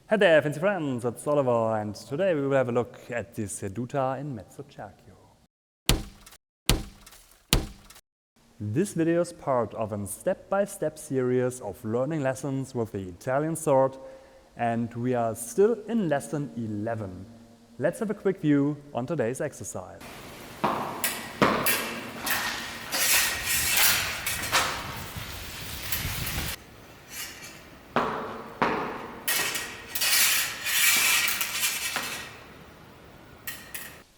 Hey there, fancy friends, it's Oliver, and today we will have a look at the Ceduta in Mezzo cerchio. This video is part of a step-by-step series of learning lessons with the Italian sword, and we are still in lesson 11. Let's have a quick view on today's exercise.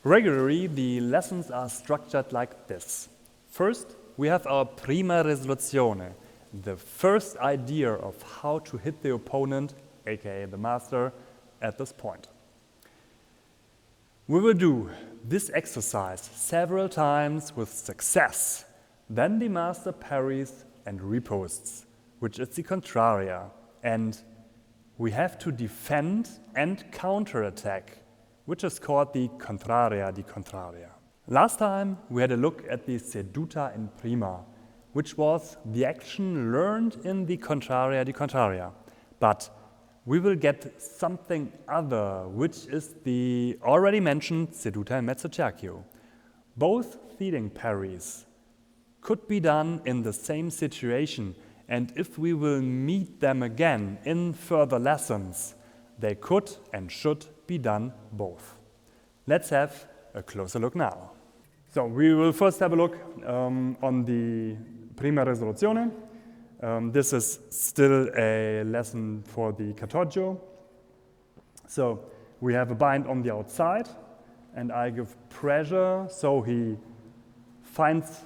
Regularly, the lessons are structured like this. First, we have our prima risoluzione, the first idea of how to hit the opponent, aka the master, at this point. We will do this exercise several times with success. Then the master parries and riposts, which is the contraria, and we have to defend and counterattack, which is called the contraria di contraria. Last time we had a look at the Ceduta in prima, which was the action learned in the contraria di contraria. But we will get something other, which is the already mentioned Ceduta in Mezzo cerchio. Both ceding parries could be done in the same situation, and if we will meet them again in further lessons, they could and should be done both. Let's have a closer look now. So we will first have a look on the prima risoluzione. This is still a lesson for the Cartoccio. So we have a bind on the outside, and I give pressure so he finds,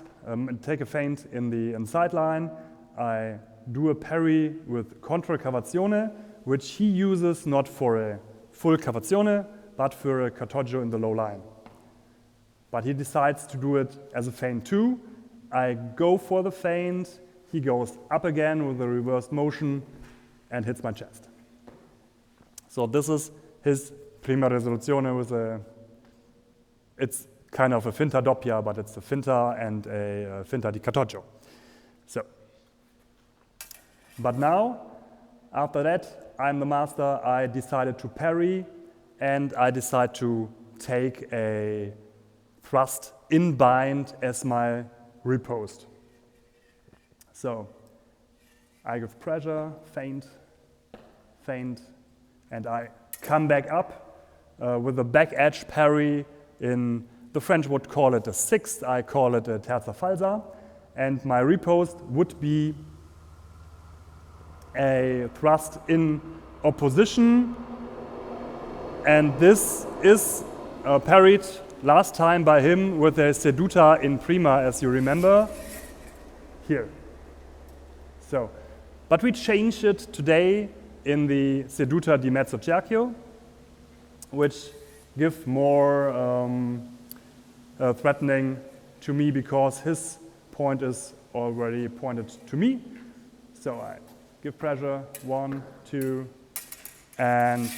take a feint in the inside line. I do a parry with contra-cavazione, which he uses not for a full cavazione, but for a Cartoccio in the low line. But he decides to do it as a feint too. I go for the feint, he goes up again with a reversed motion and hits my chest. So this is his prima risoluzione with it's kind of a finta doppia, but it's a finta and a finta di Cartoccio. So, but now, after that, I'm the master, I decided to parry, and I decide to take a thrust in bind as my riposte. So I give pressure, feint, and I come back up with a back edge parry. In the French would call it a sixth, I call it a terza falsa, and my riposte would be a thrust in opposition, and this is parried last time by him with a Ceduta in prima, as you remember, here. So, but we changed it today in the Ceduta di Mezzo cerchio, which give more threatening to me because his point is already pointed to me. So I give pressure, 1, 2, and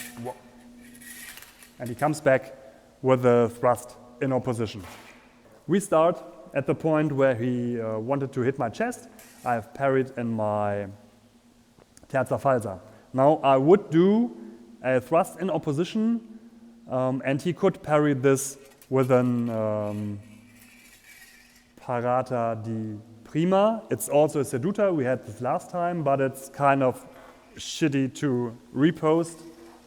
he comes back with a thrust in opposition. We start at the point where he wanted to hit my chest. I have parried in my terza falsa. Now I would do a thrust in opposition, and he could parry this with an parata di prima. It's also a Ceduta, we had this last time, but it's kind of shitty to riposte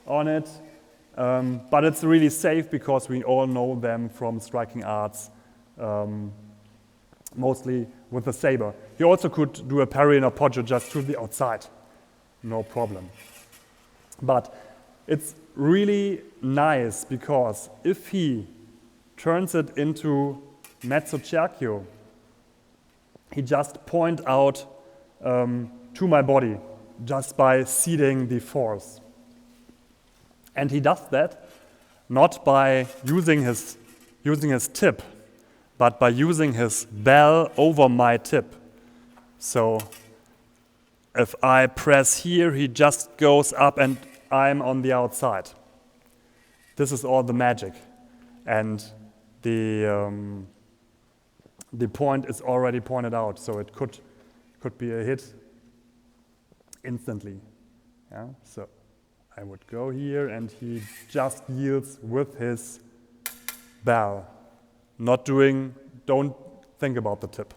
on it. But it's really safe because we all know them from striking arts, mostly with the sabre. He also could do a parry and a appoggio just to the outside, no problem. But it's really nice because if he turns it into Mezzo cerchio, he just point out to my body just by ceding the force. And he does that not by using his tip, but by using his bell over my tip. So if I press here, he just goes up and I'm on the outside. This is all the magic. And the point is already pointed out, so it could be a hit instantly. Yeah? So I would go here and he just yields with his bell. Don't think about the tip.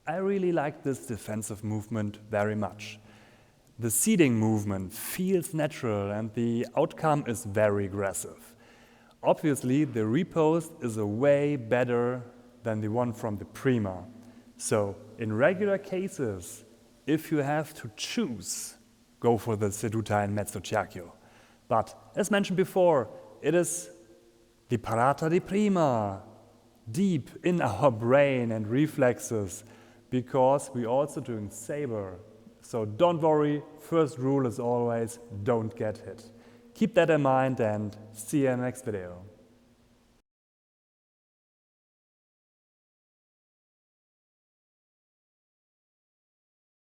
I really like this defensive movement very much. The ceding movement feels natural and the outcome is very aggressive. Obviously, the riposte is a way better than the one from the prima. So, in regular cases, if you have to choose, go for the Ceduta and Mezzo cerchio. But, as mentioned before, it is the parata di prima, deep in our brain and reflexes, because we're also doing sabre. So don't worry, first rule is always don't get hit. Keep that in mind and see you in the next video.